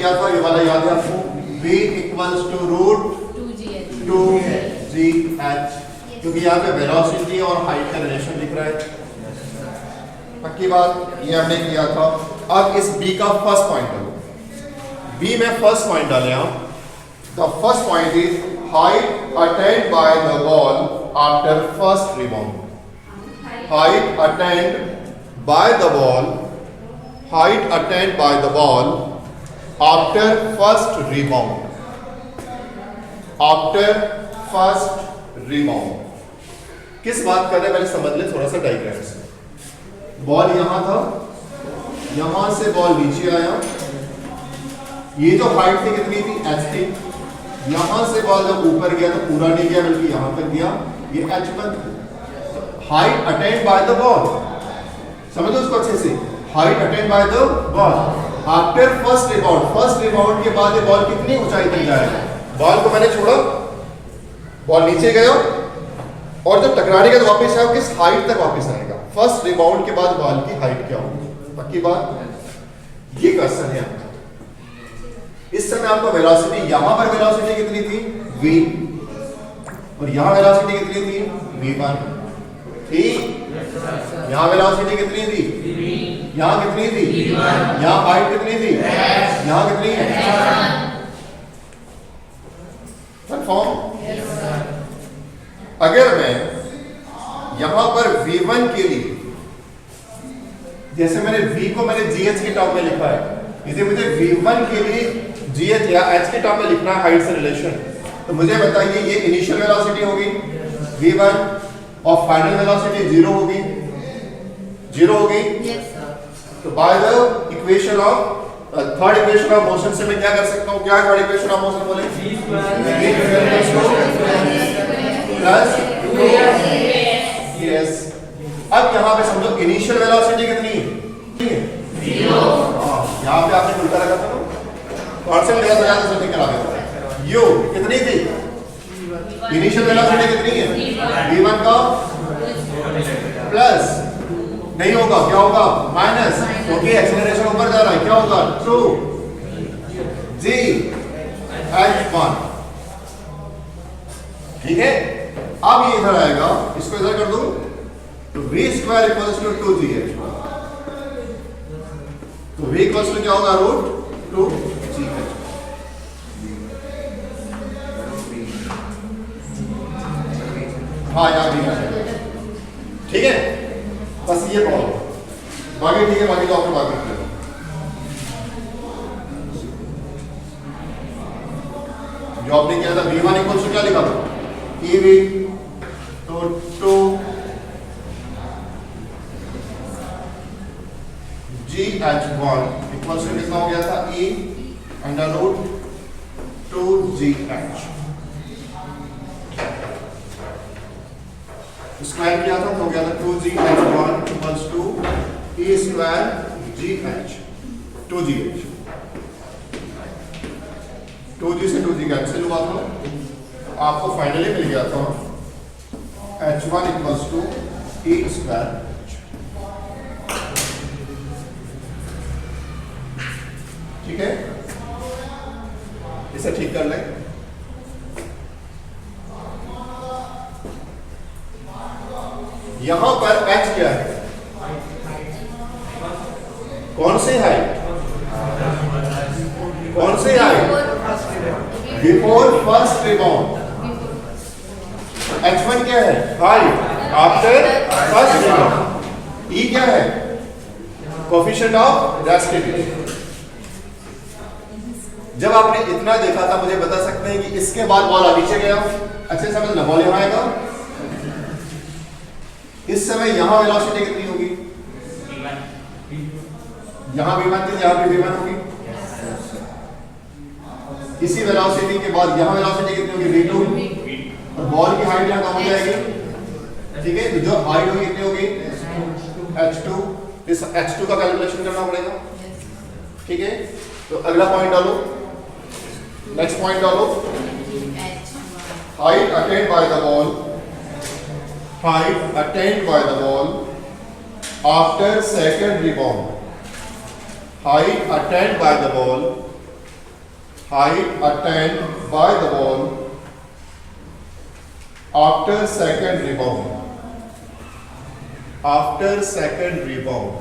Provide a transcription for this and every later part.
किया था, ये वाला याद है आपको, v equals to root 2gh, क्योंकि यहाँ पे वेलोसिटी और हाइट का रिलेशन दिख रहा है। पक्की बात, ये हमने किया था। अब इस b का फर्स्ट पॉइंट डालो, b में फर्स्ट पॉइंट डाले आप। The first point is height attend by the ball after first rebound. Height attend by the ball, height attend by the ball after first rebound, after first rebound. किस बात कर रहे हैं पहले समझ ले थोड़ा सा डायग्राम से। बॉल यहां था, यहां से बॉल नीचे आया, ये जो हाइट थी कितनी थी, h थी। यहां से बॉल जब ऊपर गया तो पूरा नहीं गया बल्कि यहां तक गया, ये h1। Height attend by the ball, समझो उसको अच्छे से, height attend by the ball after first rebound. First rebound के बाद ये बॉल कितनी ऊंचाई तक जाएगा। बॉल को मैंने छोड़ा, बॉल नीचे गया और जब टकराने के बाद वापस आया, किस हाइट तक वापस आएगा। फर्स्ट रिबाउंड के बाद बॉल की हाइट क्या होगी, पक्की बात। ये क्वेश्चन है आपका। इस समय आपको वेलोसिटी, यहां पर वेलोसिटी कितनी थी v, और यहां वेलोसिटी कितनी थी v1, ठीक। यहां वेलोसिटी कितनी थी, यहां कितनी थी, यहां हाइट कितनी थी, यहां कितनी है, कंफर्म। अगर मैं यहां पर v1 के लिए, जैसे मैंने v को मैंने gh के टर्म में लिखा है, इसे मुझे v1 के लिए gh या h के टर्म में लिखना है, हाइट से रिलेशन। तो मुझे बताइए ये इनिशियल वेलोसिटी होगी v1 और फाइनल वेलोसिटी 0 होगी, 0 होगी। तो by the equation of third equation of motion से मैं क्या कर सकता हूं, क्या है थर्ड इक्वेशन ऑफ मोशन, बोले प्लस यस। अब यहां पे समझो इनिशियल वेलोसिटी कितनी है, 0। यहां पे आपने उल्टा रखा था ना, कांस्टेंट लेकर बजाते सोचने के लगे यू कितनी थी, इनिशियल वेलोसिटी कितनी है v1 का प्लस, नहीं होगा क्या होगा माइनस, क्योंकि एक्सेलरेशन ऊपर जा रहा है, क्या होगा 2gh1, ठीक है। अब ये इधर आएगा, इसको इधर कर दूं तो v square equals to 2gh, तो v इक्वल्स टू क्या होगा रूट 2gh। हाँ यार ठीक है, बस ये प्रॉब्लम, बाकी ठीक है, बाकी तो आपने बात करते हैं। जो आपने किया था v1 इक्वल्स टू क्या लिखा था, ev, तो 2gh1 इक्वल्स टू कितना हो गया था, e under root 2gh। Square किया था तो हो गया था 2gh1 equals to e square gh, 2gh, 2g से 2g कैंसिल हुआ था, आपको फाइनली मिल गया था h1 equals to e square. ठीक है, इसे ठीक कर लें। यहां पर h क्या है, कौन सी हाइट, कौन सी height, before first rebound. h1 क्या है, height after first rebound. e क्या है, कोएफिशिएंट ऑफ रेस्टिविटी। जब आपने इतना देखा था, मुझे बता सकते हैं कि इसके बाद बॉल नीचे गया, अच्छे समझना, बॉल यहां आएगा, इस समय यहां वेलोसिटी कितनी होगी, यहां v1 थी, यहां भी v1 होगी। इसी वेलोसिटी के बाद यहां वेलोसिटी कितनी होगी, v2, और बॉल की हाइट यहां कम हो जाएगी, ठीक है। तो जो हाइट होगी कितनी होगी, h2। इस h2 का कैलकुलेशन करना पड़ेगा, ठीक है। तो अगला पॉइंट डालो, नेक्स्ट पॉइंट डालो, height attend by the ball, height attained by the ball after second rebound, height attained by the ball height attained by the ball after second rebound, after second rebound.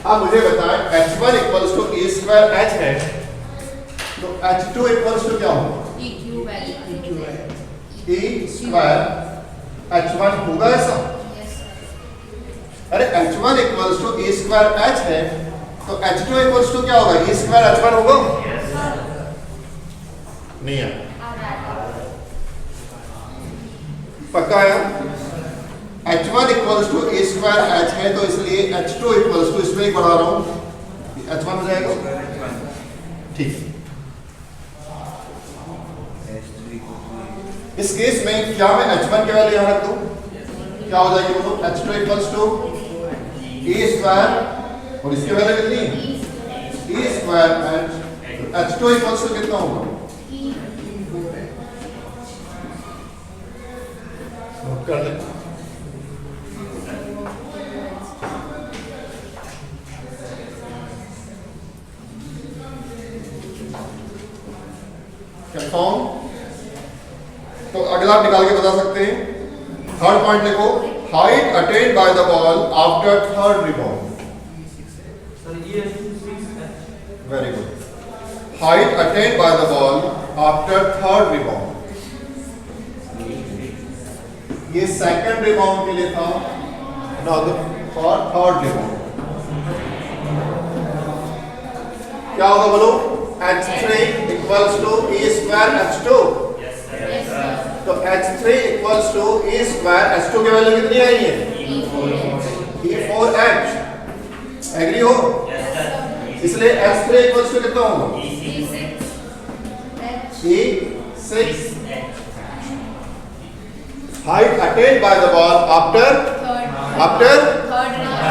अब मुझे बताएं h1 equals to a square h है, तो h2 equals to क्या होगा? e square h1 होगा ऐसा? अरे h1 equals to a square h है, तो h2 इक्वल्स टू क्या होगा? e स्क्वायर h1 होगा? नहीं है, पक्का है? h1 equals to a square h है, तो इसलिए h2 इक्वल्स टू, इसमें ही बढ़ा रहा हूं, h1 हो जाएगा। ठीक है, इस केस में क्या मैं h1 की वैल्यू यहां रख दूं? क्या हो जाएगी बोलो? h2 equals to a square, और इसकी वैल्यू कितनी? e square h, h2 equals to कितना होगा? नोट कर ले। कंफर्म? तो अगला आप निकाल के बता सकते हैं। थर्ड पॉइंट लिखो, height attend by the ball after third rebound. Very good, height attend by the ball after third rebound. ये सेकंड रिबाउंड के लिए था, नाउ फॉर थर्ड रिबाउंड क्या होगा बोलो? h3 equals to e square h2। तो h3 equals to e square h2 की value कितनी आई है? e4h। एग्री हो? इसलिए h3 इक्वल्स टू कितना होगा? e6। Height attend by the ball after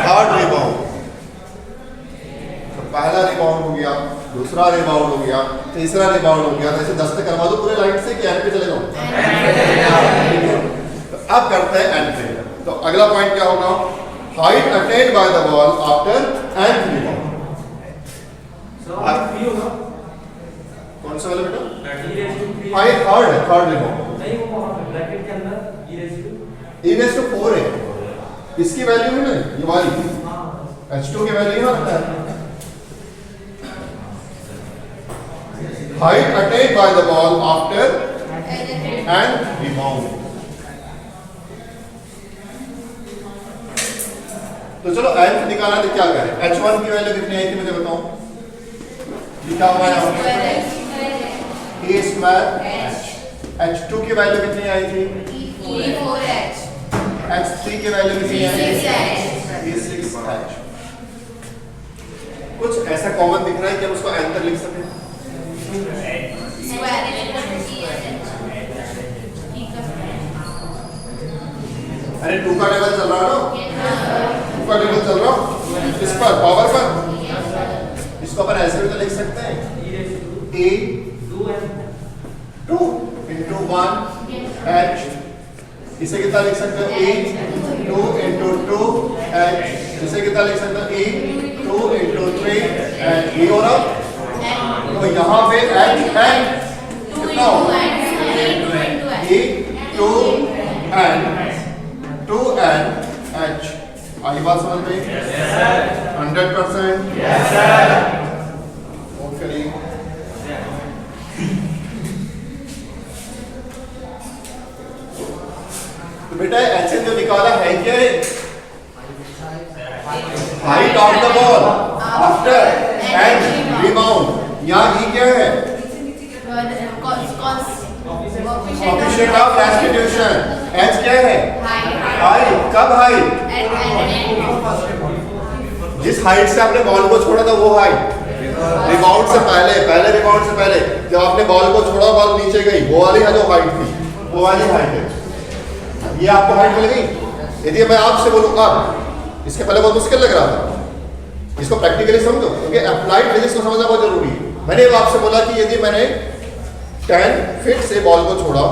third rebound. तो पहला रिबाउंड हो गया, दूसरा रिबाउंड हो गया, तीसरा रिबाउंड हो गया, तो ऐसे 10 तक करवा दो पूरे लाइन से कि एंड पे चले जाओ। तो अब करते हैं एंड पे। तो अगला पॉइंट क्या होगा? Height attend by the ball after and rebound. कौन सा वाला बेटा? हाइट थर्ड है, थर्ड रिबाउंड नहीं, वो ब्रैकेट के अंदर e4 है, इसकी वैल्यू है ना ये वाली, h2 की वैल्यू यहां रखता है। Height attained by the ball after and rebound। तो चलो nth निकालना तो क्या करें? h1 की वैल्यू कितनी आई थी मुझे बताओ? लिखा हुआ है a स्क्वायर h। h2 की वैल्यू कितनी आई थी? e4h। h3 की वैल्यू कितनी आई थी? e6h। कुछ ऐसा कॉमन दिख रहा है कि हम उसको n तक लिख सकें? अरे 2 का टेबल चल रहा है ना? 2 का टेबल चल रहा इस पर पावर पर, इसको अपन ऐसे भी तो लिख सकते हैं, a 2 into 1 h। इसे कितना लिख सकते हो? a 2 into 2 h। इसे कितना लिख सकते हो? a 2 into 3 h। ये हो रहा, तो यहाँ पे h कितना होगा? a 2n h। आई बात समझ में? 100%। नोट करिए। तो बेटा h जो निकाला है क्या है? Height of the ball after and rebound. यहाँ e क्या है? Coefficient of restitution. h क्या है? हाइट। कब हाइट? जिस हाइट से आपने बॉल को छोड़ा था वो हाइट, रिबाउंड से पहले, पहले रिबाउंड से पहले जब आपने बॉल को छोड़ा, बॉल नीचे गई, वो वाली है जो हाइट थी, वो वाली हाइट है। ये आपको हाइट मिल गई। यदि मैं आपसे बोलूं अब, इसके पहले बहुत मुश्किल लग रहा था, इसको प्रैक्टिकली समझो क्योंकि अप्लाइड फिजिक्स को समझना बहुत जरूरी है। मैंने आपसे बोला कि यदि मैंने 10 फीट से बॉल को छोड़ा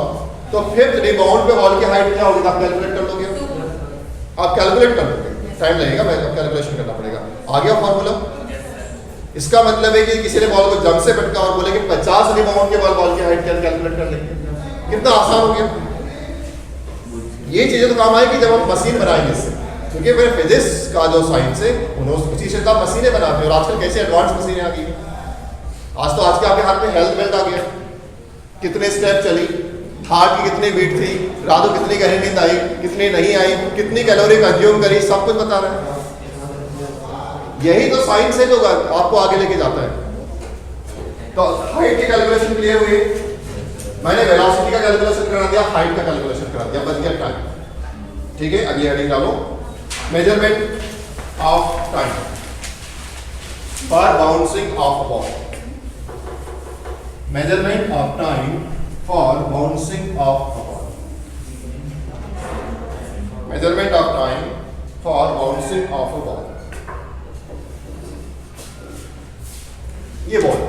तो फिफ्थ रिबाउंड पे बॉल की हाइट क्या होगी? आप कैलकुलेट कर लोगे, आप कैलकुलेट कर लोगे। टाइम लगेगा, मैं कैलकुलेशन करना पड़ेगा। आ गया फॉर्मूला? इसका मतलब है कि किसी ने बॉल को जंप से पटका और बोले कि 50 रिबाउंड के बाद बॉल की हाइट कैलकुलेट कर लेंगे, कितना आसान हो गया। ये चीजें तो काम आएगी जब हम मशीन बनाएंगे इससे, क्योंकि मेरे फिजिक्स का जो साइंस है उन्होंने उसी से तो मशीनें बनाते हैं। और आजकल कैसे एडवांस मशीनें आ गई, आज तो आज के आपके हाथ में हेल्थ बेल्ट आ गया, कितने स्टेप चली, हार्ट की कितनी बीट थी, रात को कितनी गहरी नींद आई, कितनी नहीं आई, कितनी कैलोरी कंज्यूम करी, सब कुछ बता रहा है। यही तो साइंस है जो आपको आगे लेके जाता है। तो हाइट की कैलकुलेशन क्लियर हुई, मैंने वेलोसिटी का कैलकुलेशन करा दिया, हाइट का कैलकुलेशन करा दिया, बच गया टाइम। ठीक है, अगली हेडिंग डालो, measurement of time for bouncing of a ball. Measurement of time for bouncing of a ball. Measurement of time for bouncing of a ball. ये बॉल